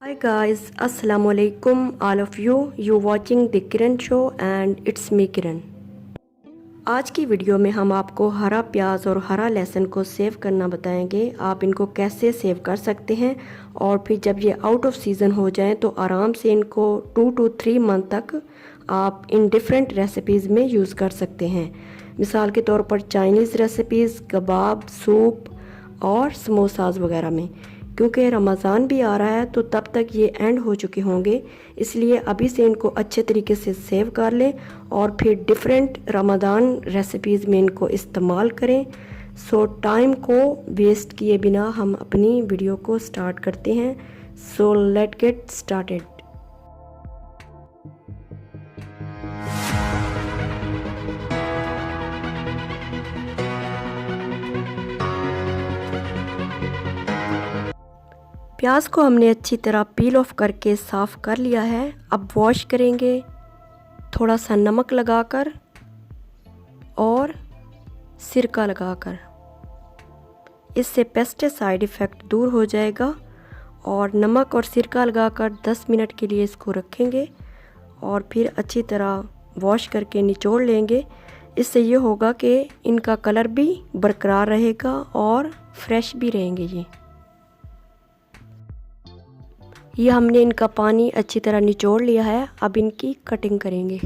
Hi guys, Assalamu alaikum all of you. You watching the Kiran show and it's me Kiran. आज की video में हम आपको हरा प्याज और हरा लहसुन को सेव करना बताएंगे। आप इनको कैसे सेव कर सकते हैं और फिर जब ये आउट ऑफ सीज़न हो जाएं तो आराम से इनको 2 to 3 मंथ तक आप इन डिफरेंट रेसिपीज़ में यूज़ कर सकते हैं। मिसाल के तौर पर चाइनीज़ रेसिपीज़, कबाब, सूप और समोसाज वगैरह में। क्योंकि रमज़ान भी आ रहा है तो तब तक ये एंड हो चुके होंगे, इसलिए अभी से इनको अच्छे तरीके से सेव कर लें और फिर डिफरेंट रमज़ान रेसिपीज़ में इनको इस्तेमाल करें। सो टाइम को वेस्ट किए बिना हम अपनी वीडियो को स्टार्ट करते हैं। So let get started. प्याज को हमने अच्छी तरह पील ऑफ करके साफ़ कर लिया है। अब वॉश करेंगे थोड़ा सा नमक लगाकर और सिरका लगाकर। इससे पेस्टिसाइड इफ़ेक्ट दूर हो जाएगा। और नमक और सिरका लगाकर 10 मिनट के लिए इसको रखेंगे और फिर अच्छी तरह वॉश करके निचोड़ लेंगे। इससे ये होगा कि इनका कलर भी बरकरार रहेगा और फ्रेश भी रहेंगे। ये हमने इनका पानी अच्छी तरह निचोड़ लिया है। अब इनकी कटिंग करेंगे।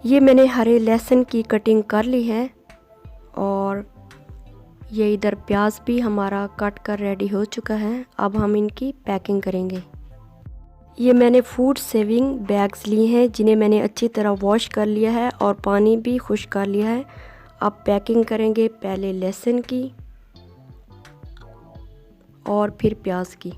ये मैंने हरे लहसुन की कटिंग कर ली है और ये इधर प्याज भी हमारा कट कर रेडी हो चुका है। अब हम इनकी पैकिंग करेंगे। ये मैंने फूड सेविंग बैग्स लिए हैं जिन्हें मैंने अच्छी तरह वॉश कर लिया है और पानी भी खुश्क कर लिया है। अब पैकिंग करेंगे पहले लहसुन की और फिर प्याज की।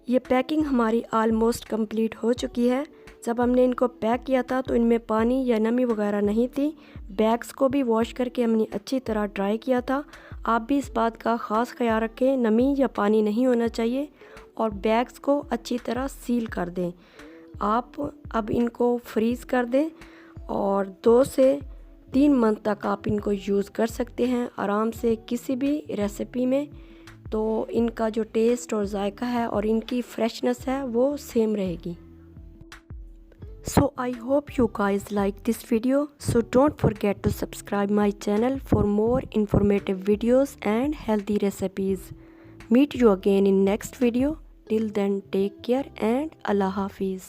ये पैकिंग हमारी आलमोस्ट कंप्लीट हो चुकी है। जब हमने इनको पैक किया था तो इनमें पानी या नमी वगैरह नहीं थी। बैग्स को भी वॉश करके हमने अच्छी तरह ड्राई किया था। आप भी इस बात का ख़ास ख्याल रखें, नमी या पानी नहीं होना चाहिए और बैग्स को अच्छी तरह सील कर दें। आप अब इनको फ्रीज़ कर दें और 2 से 3 मंथ तक आप इनको यूज़ कर सकते हैं आराम से किसी भी रेसिपी में। तो इनका जो टेस्ट और जायका है और इनकी फ्रेशनेस है वो सेम रहेगी। So I hope you guys like this video. So don't forget to subscribe my channel for more informative videos and healthy recipes. Meet you again in next video. Till then, take care and Allah Hafiz.